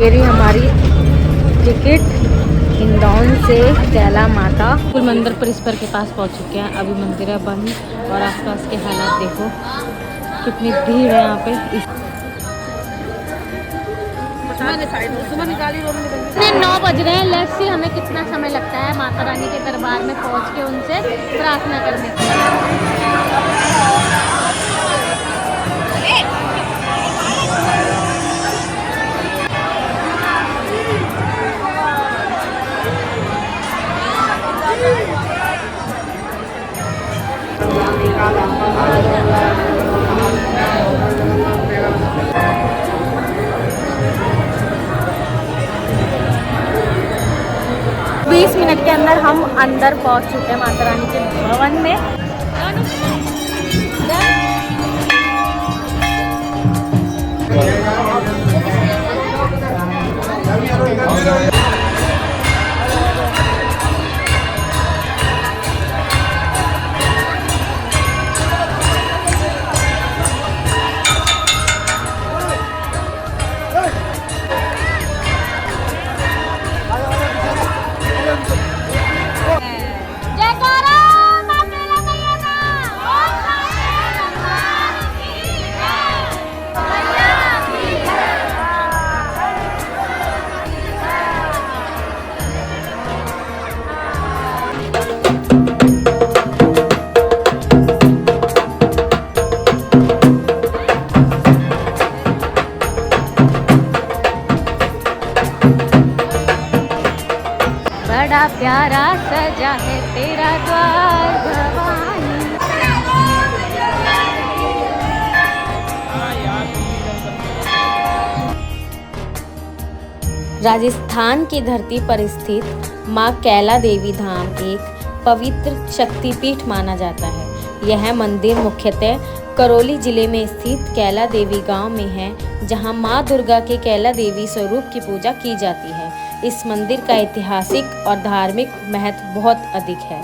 मेरी हमारी टिकट हिंडौन से कैला माता कुल मंदिर परिसर के पास पहुंच चुके हैं। अभी मंदिर है बंद और आसपास के हालात देखो, कितनी भीड़ है यहाँ पे। 9 बज रहे हैं। लेट्स सी हमें कितना समय लगता है माता रानी के दरबार में पहुँच के उनसे प्रार्थना करने के लिए। 20 मिनट के अंदर हम अंदर पहुंच चुके हैं माता रानी के भवन में। बड़ा प्यारा सजा है तेरा द्वार भवानी। राजस्थान की धरती पर स्थित मां कैला देवी धाम एक पवित्र शक्तिपीठ माना जाता है। यह मंदिर मुख्यतः करौली जिले में स्थित कैला देवी गांव में है, जहां मां दुर्गा के कैला देवी स्वरूप की पूजा की जाती है। इस मंदिर का ऐतिहासिक और धार्मिक महत्व बहुत अधिक है।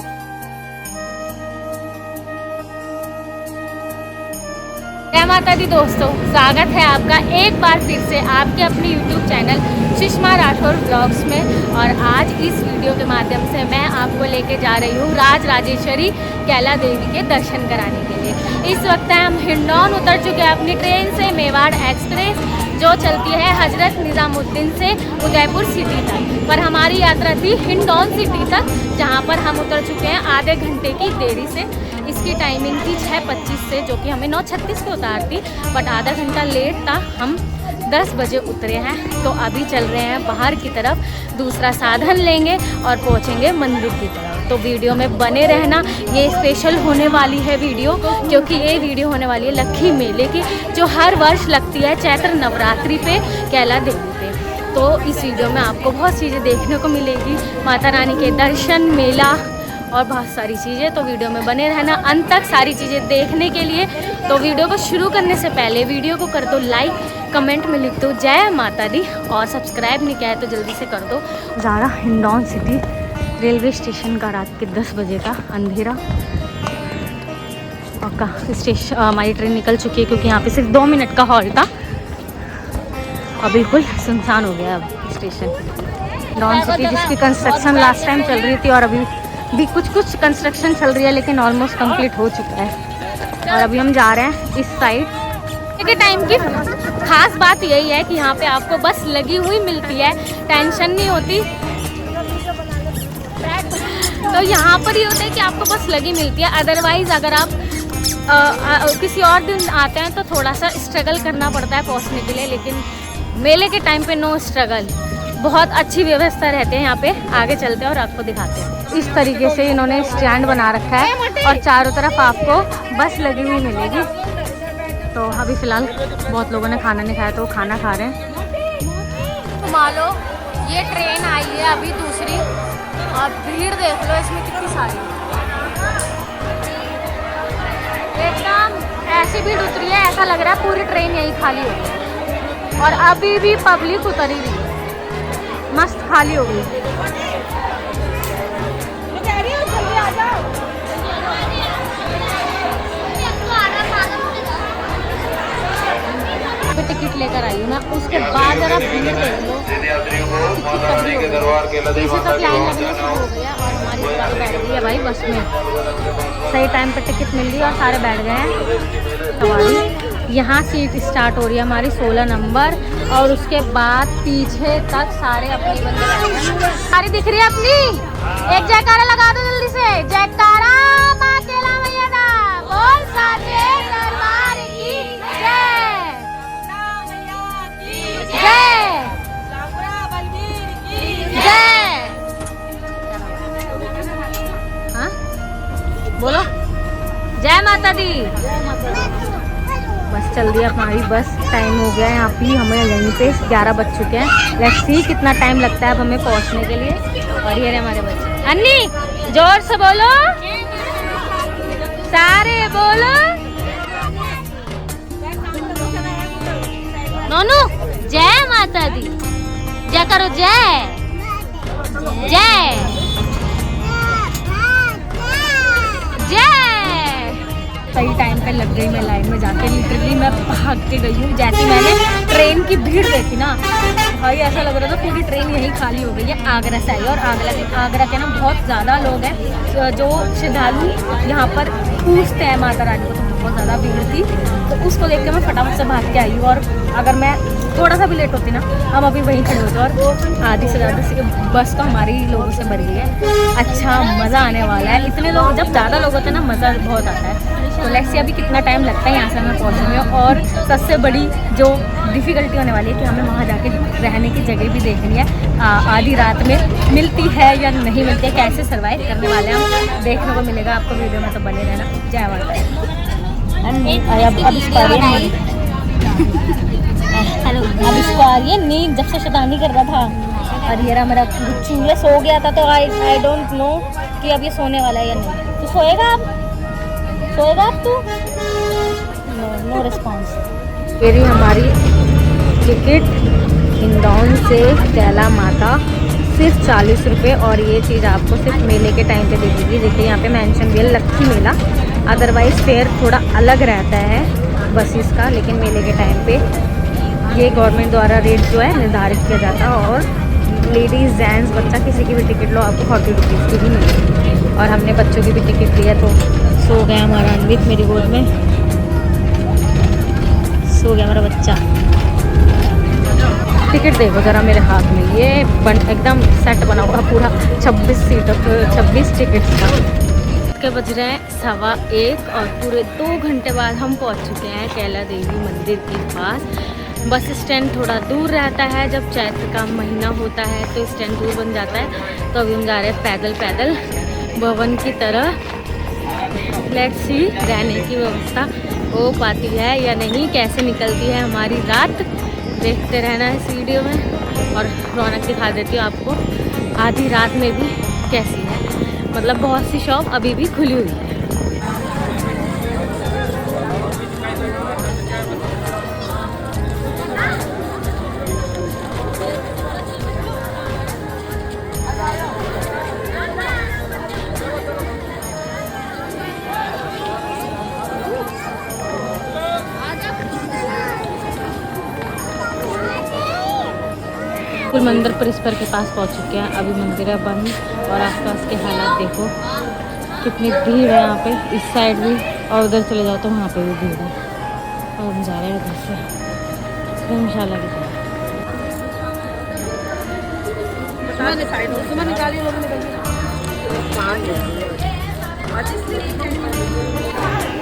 जय माता दी दोस्तों, स्वागत है आपका एक बार फिर से आपके अपने YouTube channel Sushma Rathore blogs में। और आज इस वीडियो के माध्यम से मैं आपको लेके जा रही हूँ राज राजेश्वरी कैला देवी के दर्शन कराने के लिए। इस वक्त हम हिंडौन उतर चुके हैं अपनी ट्रेन से, मेवाड़ एक्सप्रेस जो चलती है हजरत निजामुद्दीन से उदयपुर सिटी तक। पर हमारी यात्रा थी हिंडौन सिटी तक, जहाँ पर हम उतर चुके हैं आधे घंटे की देरी से। इसकी टाइमिंग थी 6:25 से, जो कि हमें 9:36 पे उतारती, बट आधा घंटा लेट था। हम 10 बजे उतरे हैं, तो अभी चल रहे हैं बाहर की तरफ, दूसरा साधन लेंगे और पहुंचेंगे मंदिर की तरफ। तो वीडियो में बने रहना, ये स्पेशल होने वाली है वीडियो, क्योंकि ये वीडियो होने वाली है लक्खी मेले की, जो हर वर्ष लगती है चैत्र नवरात्रि पे कैला देवी पे। तो इस वीडियो में आपको बहुत चीज़ें देखने को मिलेगी, माता रानी के दर्शन, मेला और बहुत सारी चीज़ें। तो वीडियो में बने रहना अंत तक सारी चीज़ें देखने के लिए। तो वीडियो को शुरू करने से पहले वीडियो को कर दो लाइक, कमेंट में लिख दो जय माता दी, और सब्सक्राइब नहीं किया है तो जल्दी से कर दो। ज़ारा हिंडौन सिटी रेलवे स्टेशन का रात के 10 बजे का अंधेरा पक्का स्टेशन। हमारी ट्रेन निकल चुकी है, क्योंकि यहाँ पे सिर्फ 2 मिनट का हॉल था और बिल्कुल सुनसान हो गया अब स्टेशन। हिंडौन सिटी जिसकी कंस्ट्रक्शन लास्ट टाइम चल रही थी, और अभी भी कुछ कंस्ट्रक्शन चल रही है, लेकिन ऑलमोस्ट कंप्लीट हो चुका है। और अभी हम जा रहे हैं इस साइड के टाइम की खास बात यही है कि यहाँ पे आपको बस लगी हुई मिलती है, टेंशन नहीं होती। तो यहाँ पर ये होता है कि आपको बस लगी मिलती है। अदरवाइज अगर आप किसी और दिन आते हैं तो थोड़ा सा स्ट्रगल करना पड़ता है पहुँचने के लिए, लेकिन मेले के टाइम पे नो स्ट्रगल, बहुत अच्छी व्यवस्था रहते हैं यहाँ पे। आगे चलते हैं और आपको दिखाते हैं। इस तरीके से इन्होंने स्टैंड बना रखा है और चारों तरफ आपको बस लगी हुई मिलेगी। तो अभी फ़िलहाल बहुत लोगों ने खाना नहीं खाया, तो खाना खा रहे हैं। तो मान लो ये ट्रेन आई है अभी दूसरी, और भीड़ देख लो इसमें कितनी सारी, एकदम ऐसी भीड़ उतरी है, ऐसा लग रहा है पूरी ट्रेन यही खाली हो गई। और अभी भी पब्लिक उतरी हुई, मस्त खाली हो गई। टिकट लेकर आई हूँ मैं, उसके बाद जरा भीड़ देख लो, पीछे तक लाइन लगना शुरू हो गया और हमारी सवारी बैठ गई है भाई बस में। सही टाइम पर टिकट मिल गई और सारे बैठ गए हैं सवारी। यहाँ सीट स्टार्ट हो रही है हमारी 16 नंबर और उसके बाद पीछे तक सारे अपने बंदे बैठ गए। सारी दिख रही है अपनी, एक जयकारा लगा दो जल्दी से, जयकारा माँ केला मैया दा, बोल साचे दरबार की जय, जय जय। हाँ बोलो, जय माता दी। बस चल रही है हमारी बस, टाइम हो गया है यहाँ पे, हमें यहीं पे 11 बज चुके हैं। लेट्स सी कितना टाइम लगता है अब हमें पहुँचने के लिए। और ये रहे हमारे बच्चे। अन्नी जोर से बोलो, सारे बोलो, नोनू जय माता दी, जय करो, जय जय जय। सही टाइम पे लग गई मैं लाइन में जाके, लिटरली मैं भाग के गई हूँ। जैसे मैंने ट्रेन की भीड़ देखी ना भाई, ऐसा लग रहा था पूरी ट्रेन यहीं खाली हो गई है। आगरा से आई और आगरा के ना बहुत ज़्यादा लोग हैं जो श्रद्धालु यहाँ पर पूजते हैं माता रानी को, तो बहुत ज़्यादा भीड़ थी। तो उसको देख के मैं फटाफट से भाग के आई हूँ। और अगर मैं थोड़ा सा भी लेट होती ना, हम अभी वहीं खड़े होते और वो आधी से ज़्यादा बस तो हमारे ही लोगों से भरी है। अच्छा मज़ा आने वाला है, इतने लोग, जब ज़्यादा लोग होते हैं ना मज़ा बहुत आता है। तो लेट्स सी अभी कितना टाइम लगता है यहाँ से हमें पहुँचने में। और सबसे बड़ी जो डिफ़िकल्टी होने वाली है कि हमें वहाँ जाके रहने की जगह भी देखनी है, आधी रात में मिलती है या नहीं मिलती है, कैसे सर्वाइव करने वाले हैं हम, देखने को मिलेगा आपको वीडियो में, तो बने रहना। जय माता दी। अब इसको आ रही है नींद, जब से शैतानी कर रहा था। और ये मेरा गुच्चू ये सो गया था, तो आई डोंट नो कि अब ये सोने वाला है या नहीं। तो सोएगा अब, सोएगा अब तू? No response. मेरी हमारी टिकट इंदौर से कैला माता सिर्फ 40 रुपये, और ये चीज़ आपको सिर्फ मेले के टाइम पे दे देगी। देखिए यहाँ पे मेंशन भी है लक्की मेला, अदरवाइज़ फेयर थोड़ा अलग रहता है बसेस का, लेकिन मेले के टाइम पे ये गवर्नमेंट द्वारा रेट जो है निर्धारित किया जाता है। और लेडीज़ जेंट्स बच्चा किसी की भी टिकट लो आपको 40 रुपीज़ की भी मिलेगी। और हमने बच्चों की भी टिकट ली है, तो सो गया हमारा अन्वित मेरी गोद में, सो गया मेरा बच्चा। टिकट देखो ज़रा मेरे हाथ में, ये एकदम सेट बना हुआ पूरा 26 टिकट का। के बज रहे हैं 1:15 और पूरे 2 घंटे बाद हम पहुंच चुके हैं कैला देवी मंदिर के पास। बस स्टैंड थोड़ा दूर रहता है, जब चैत्र का महीना होता है तो स्टैंड दूर बन जाता है। तो अभी हम जा रहे हैं पैदल पैदल भवन की तरह। लेट्स सी रहने की व्यवस्था हो पाती है या नहीं, कैसे निकलती है हमारी रात, देखते रहना है इस वीडियो में। और रौनक दिखा देती हूँ आपको आधी रात में भी कैसी है, मतलब बहुत सी शॉप अभी भी खुली हुई है। मंदिर परिसर के पास पहुंच चुके हैं, अभी मंदिर है बंद और आसपास के हालात देखो कितनी भीड़ है यहाँ पे, इस साइड भी, और उधर चले जाओ तो वहाँ पे भी भीड़ है। और हम जा रहे हैं उधर से धर्मशाला की तरफ।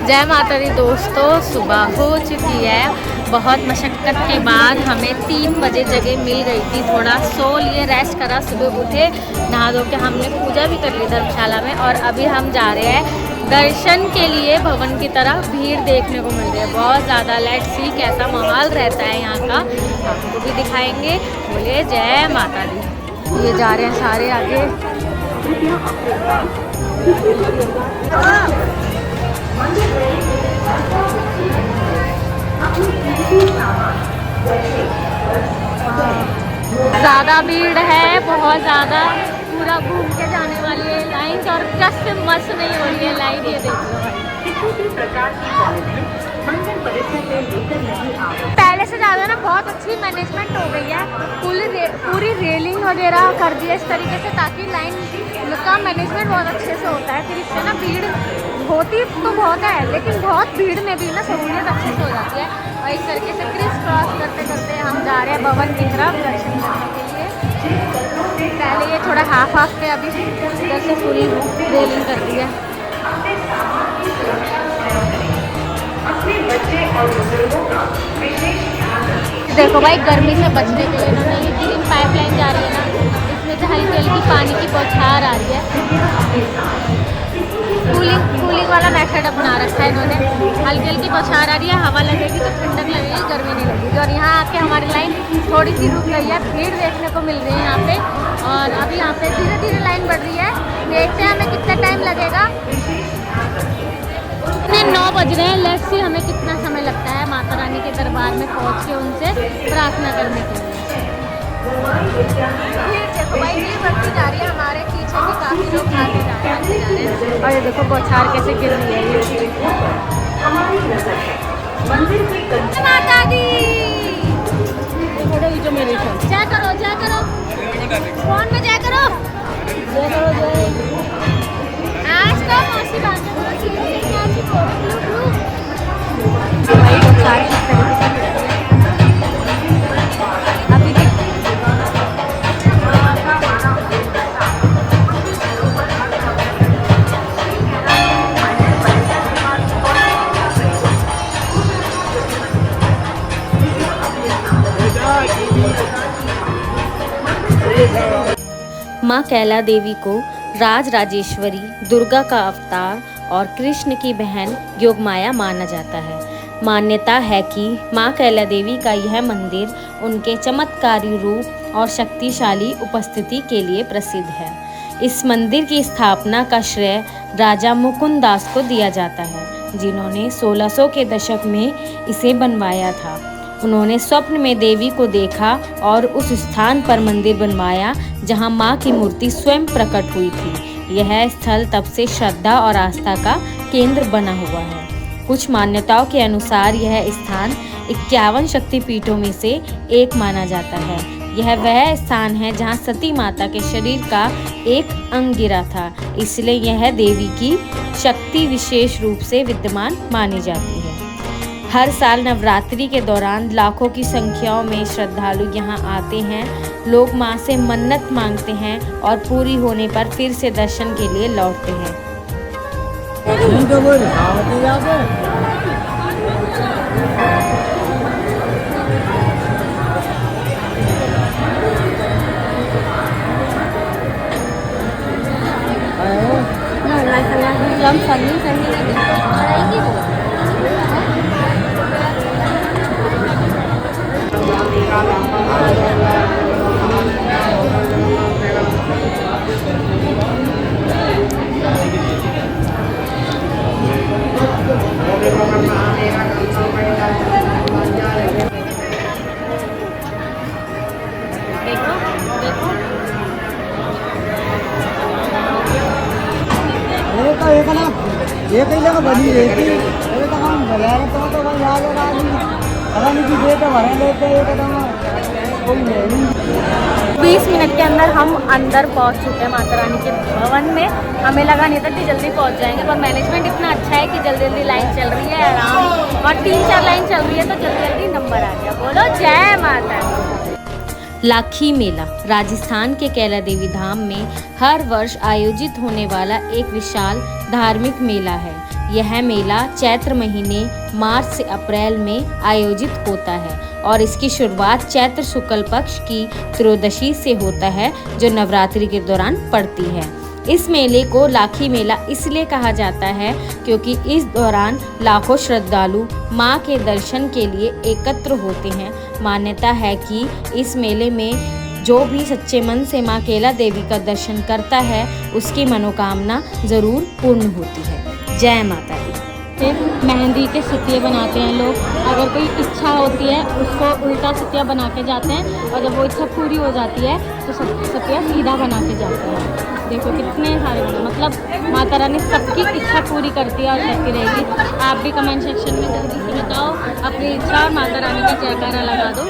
जय माता दी दोस्तों, सुबह हो चुकी है। बहुत मशक्क़त के बाद हमें 3 बजे जगह मिल गई थी, थोड़ा सो लिए, रेस्ट करा, सुबह उठे, नहा धो के हमने पूजा भी कर ली धर्मशाला में। और अभी हम जा रहे हैं दर्शन के लिए भवन की तरफ। भीड़ देखने को मिल रही है बहुत ज़्यादा। लेट्स सी कैसा माहौल रहता है यहाँ का, आपको भी दिखाएंगे। बोलिए जय माता दी। ये जा रहे हैं सारे आगे। ज़्यादा भीड़ है, बहुत ज़्यादा, पूरा घूम के जाने वाली है लाइन, और कष्ट मस नहीं हो रही है लाइन, ये देख लो भाई। पहले से ज़्यादा ना अच्छी मैनेजमेंट हो गई है, पूरी रेलिंग वगैरह कर दी है इस तरीके से ताकि लाइन का मैनेजमेंट बहुत अच्छे से होता है। फिर इससे ना भीड़ होती तो बहुत है, लेकिन बहुत भीड़ में भी ना सहूलियत अच्छे से हो जाती है। और इस तरीके से क्रिस क्रॉस करते करते हम जा रहे हैं भवन की तरफ दर्शन करने के लिए। पहले ये थोड़ा हाफ थे, अभी इधर से पूरी रेलिंग कर दी है। देखो भाई, गर्मी से बचने के लिए इन्होंने ये ग्रीन पाइपलाइन जा रही है ना, इसमें से हल्की हल्की पानी की बौछार आ रही है। कूलिंग वाला मेथड अपना रखा है इन्होंने। हल्की हल्की बौछार आ रही है, हवा लगेगी तो ठंडक लगेगी, गर्मी नहीं लगेगी। और यहाँ आके हमारी लाइन थोड़ी सी रुक गई है, भीड़ देखने को मिल रही है यहाँ पे। और अभी यहाँ पे धीरे धीरे लाइन बढ़ रही है, देखते हैं हमें कितना टाइम लगेगा। 9 बज रहे हैं, लेट्स सी हमें कितना समय लगता है माता रानी के दरबार में पहुँच के उनसे प्रार्थना करने के लिए। देखो भाई, ये बढ़ती जा रही है, हमारे पीछे भी काफी लोग आगे जा रहे हैं। और ये देखो बौछार कैसे गिर रही है ये। माता दी जो मेरे जय करो, जय करो, फोन में जय करो, जय करो, जय। आज तो मौसी बात माँ कैला देवी को राज राजेश्वरी, दुर्गा का अवतार और कृष्ण की बहन योगमाया माना जाता है। मान्यता है कि माँ कैला देवी का यह मंदिर उनके चमत्कारी रूप और शक्तिशाली उपस्थिति के लिए प्रसिद्ध है। इस मंदिर की स्थापना का श्रेय राजा मुकुंद दास को दिया जाता है, जिन्होंने 1600 के दशक में इसे बनवाया था। उन्होंने स्वप्न में देवी को देखा और उस स्थान पर मंदिर बनवाया जहां मां की मूर्ति स्वयं प्रकट हुई थी। यह स्थल तब से श्रद्धा और आस्था का केंद्र बना हुआ है। कुछ मान्यताओं के अनुसार यह स्थान 51 शक्तिपीठों में से एक माना जाता है। यह वह स्थान है जहां सती माता के शरीर का एक अंग गिरा था, इसलिए यह देवी की शक्ति विशेष रूप से विद्यमान मानी जाती है। हर साल नवरात्रि के दौरान लाखों की संख्याओं में श्रद्धालु यहाँ आते हैं। लोग माँ से मन्नत मांगते हैं और पूरी होने पर फिर से दर्शन के लिए लौटते हैं। ये कई जगह बनी रहती है, तो हम बाजार तो भाई आ गया आदमी की दे तो भरे लेते कोई नहीं। 20 मिनट के अंदर हम अंदर पहुंच चुके हैं माता रानी के भवन में। हमें लगा नहीं था कि जल्दी पहुंच जाएंगे, पर मैनेजमेंट इतना अच्छा है कि जल्दी जल्दी लाइन चल रही है आराम, और 3-4 लाइन चल रही है तो जल्दी जल्दी नंबर आ गया। बोलो जय माता दी। लाखी मेला राजस्थान के कैला देवी धाम में हर वर्ष आयोजित होने वाला एक विशाल धार्मिक मेला है। यह मेला चैत्र महीने मार्च से अप्रैल में आयोजित होता है और इसकी शुरुआत चैत्र शुक्ल पक्ष की त्रयोदशी से होता है, जो नवरात्रि के दौरान पड़ती है। इस मेले को लाखी मेला इसलिए कहा जाता है क्योंकि इस दौरान लाखों श्रद्धालु मां के दर्शन के लिए एकत्र होते हैं। मान्यता है कि इस मेले में जो भी सच्चे मन से मां कैला देवी का दर्शन करता है, उसकी मनोकामना जरूर पूर्ण होती है। जय माता दी। मेहंदी के सितिया बनाते हैं लोग। अगर कोई इच्छा होती है उसको उल्टा सितिया बना के जाते हैं, और जब वो इच्छा पूरी हो जाती है तो सितिया सीधा बना के जाते हैं। देखो कितने सारे मतलब माता रानी सबकी इच्छा पूरी करती है और करती रहेगी। आप भी कमेंट सेक्शन में जल्दी से बताओ अपनी इच्छा और माता रानी का जयकारा लगा दो।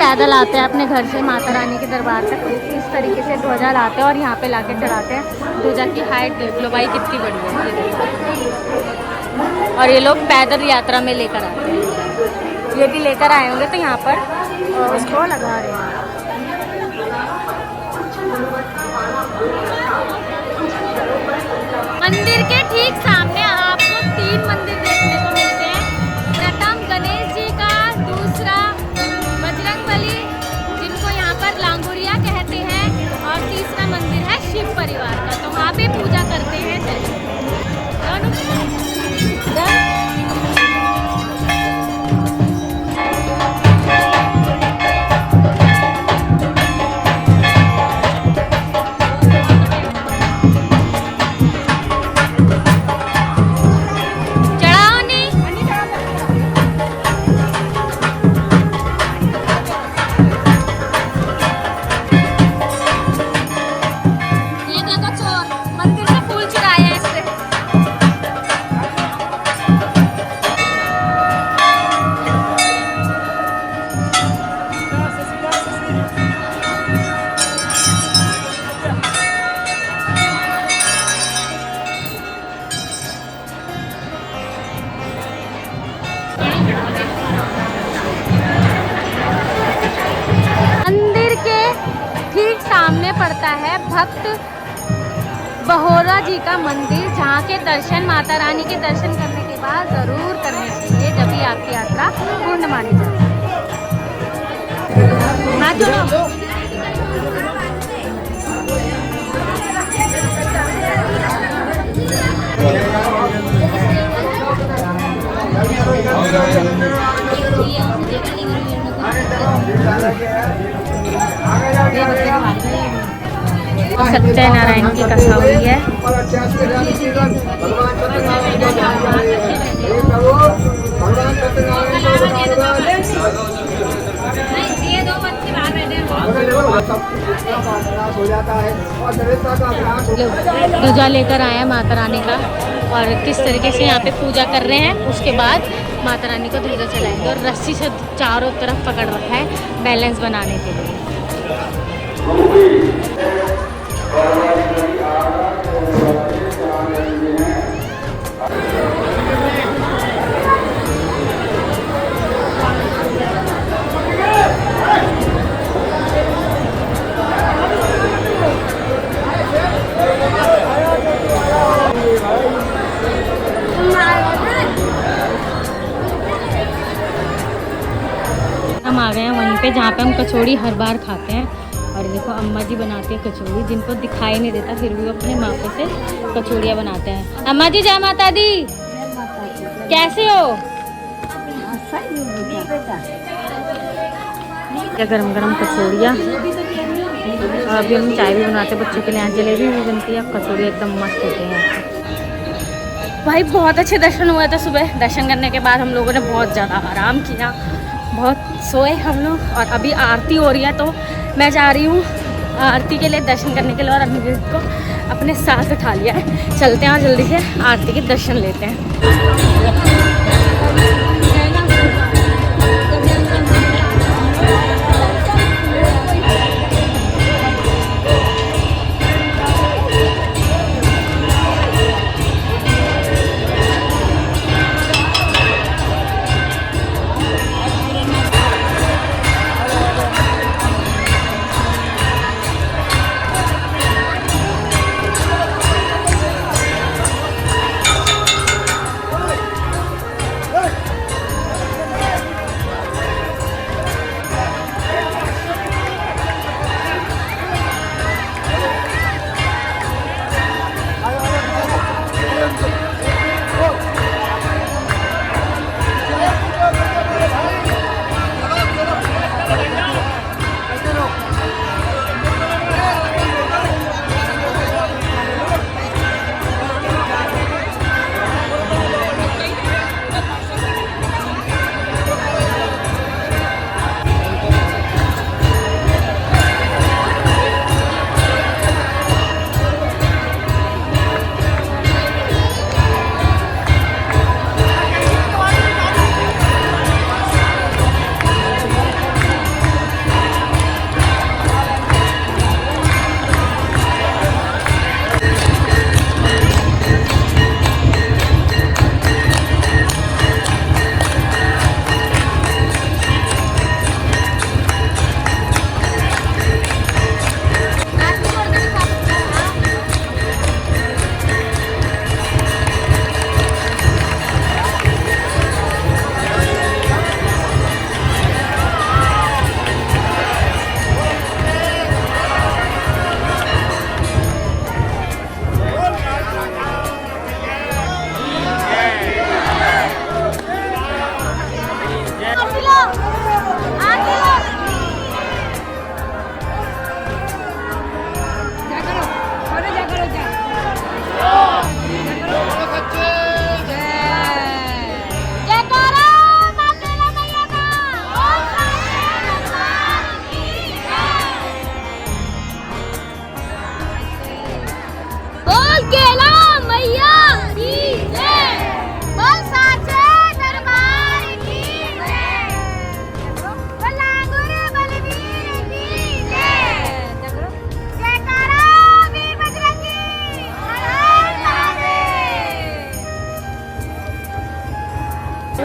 पैदल आते हैं अपने घर से माता रानी के दरबार तक, इस तरीके से ध्वजा लाते हैं और यहाँ पे लाके चढ़ाते हैं। ध्वजा की हाइट देख लो भाई कितनी बड़ी है, ये देखो। और ये लोग पैदल यात्रा में लेकर आते हैं, ये भी लेकर आए होंगे तो यहाँ पर उसको लगा रहे हैं। मंदिर के ठीक सामने आपको 3 मंदिर देखने को मिलते हैं। प्रथम गणेश जी का, दूसरा बजरंगबली जिनको यहाँ पर लांगुरिया कहते हैं, और तीसरा मंदिर है शिव परिवार का। तो वहाँ पे पूजा करते हैं। सामने पड़ता है भक्त बहोरा जी का मंदिर, जहाँ के दर्शन माता रानी के दर्शन करने के बाद ज़रूर करने चाहिए, जब भी आपकी यात्रा पूर्ण मानी जाती सत्यनारायण की कथा हुई है। ध्वजा लेकर आए हैं माता रानी का, और किस तरीके से यहाँ पे पूजा कर रहे हैं। उसके बाद माता रानी को ध्वजा चलाएंगे और रस्सी से चारों तरफ पकड़ रखा है बैलेंस बनाने के लिए। हम आ गए हैं वहीं पे जहाँ पे हम कचौड़ी हर बार खाते हैं। और देखो अम्मा जी बनाती है कचौड़ी, जिनको दिखाई नहीं देता फिर भी वो अपने मापे से कचौड़ियाँ बनाते हैं। अम्मा जी जय माता दी, कैसे हो? गरम गरम कचौड़ियाँ, और अभी हम चाय भी बनाते हैं बच्चों के लिए। यहाँ जलेबी भी बनती है, कचौड़ी एकदम मस्त होती है। भाई बहुत अच्छे दर्शन हुए थे सुबह। दर्शन करने के बाद हम लोगों ने बहुत ज़्यादा आराम किया, बहुत सोए हम लोग। और अभी आरती हो रही है तो मैं जा रही हूँ आरती के लिए, दर्शन करने के लिए। और अनिरुद्ध को अपने साथ उठा लिया है, चलते हैं और जल्दी से आरती के दर्शन लेते हैं।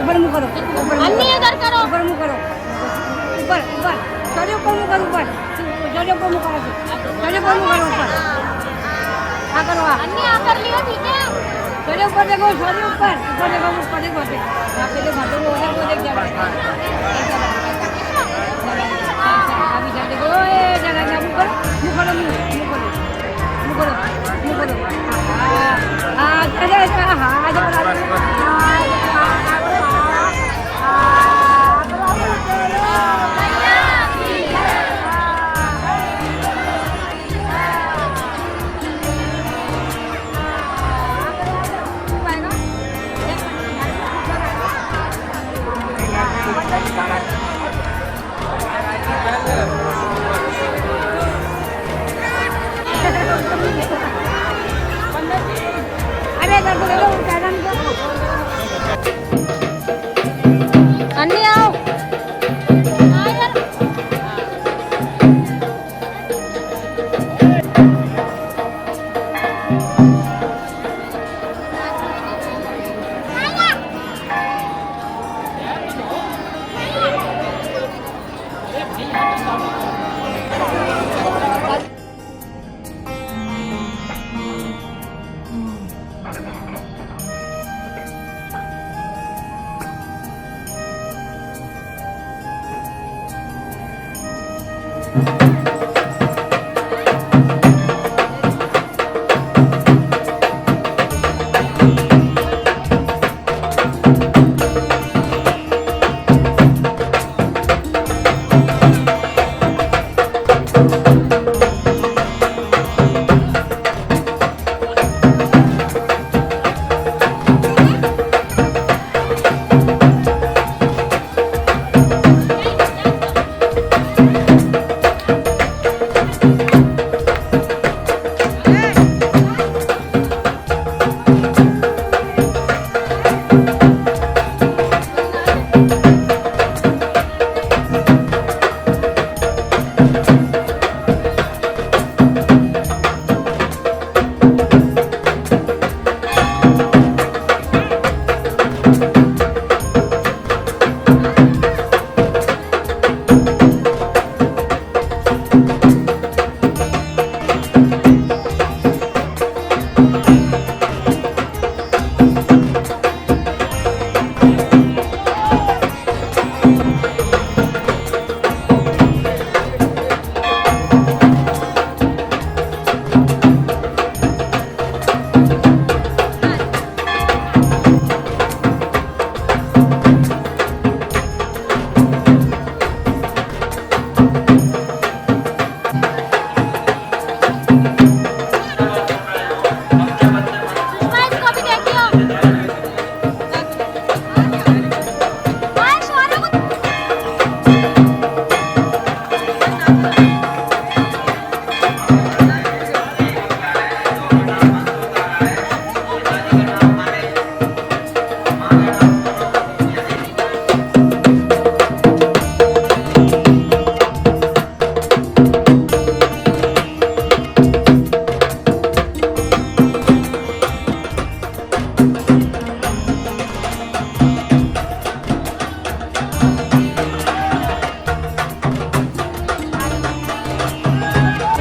ऊपर मुँह करो, ऊपर मुँह अन्नी इधर करो। ऊपर मुँह करो, ऊपर ऊपर चलो ऊपर मुँह करो, ऊपर चलो ऊपर मुँह करो, चलो ऊपर मुँह करो, ऊपर हाँ करो आप अन्नी आ कर लियो, ठीक है। चलो ऊपर देखो, सॉरी ऊपर ऊपर देखो, ऊपर देखो यहाँ पे देखो तो वो देख जाएगा अभी जा देखो ये जगह जा मुँह करो, मुँह करो, मुँह करो, मुँह करो, मुँह करो हाँ चलो हाँ अरे अन्नी आओ।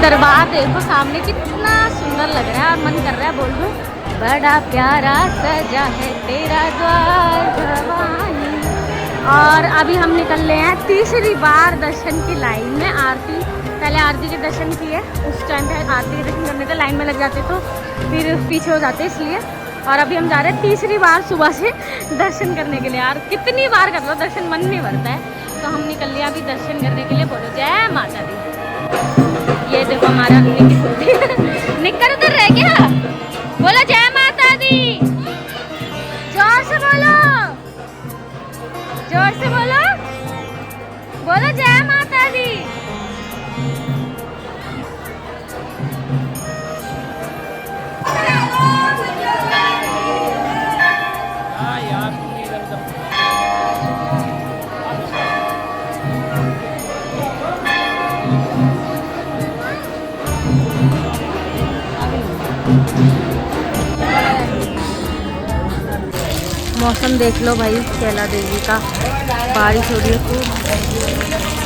दरबार देखो सामने कितना सुंदर लग रहा है और मन कर रहा है बोल दूं बड़ा प्यारा सजा है तेरा द्वार भवानी। और अभी हम निकल रहे हैं तीसरी बार दर्शन की लाइन में। आरती पहले आरती के दर्शन किए, उस टाइम पे आरती के दर्शन करने थे लाइन में लग जाते तो फिर पीछे हो जाते इसलिए। और अभी हम जा रहे हैं तीसरी बार सुबह से दर्शन करने के लिए। यार कितनी बार कर लो दर्शन मन नहीं भरता है, तो हम निकल लिया अभी दर्शन करने के लिए। बोलो जय माता दी। ये देखो हमारा निक्कर उधर रह गया। बोलो जय माता दी, जोर से बोलो, जोर से बोलो, बोलो जय माता दी। मौसम देख लो भाई, कैला देवी का बारिश हो रही है खूब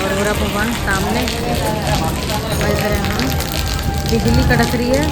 और हो रहा भवन सामने। इधर हम बिजली कड़क रही है।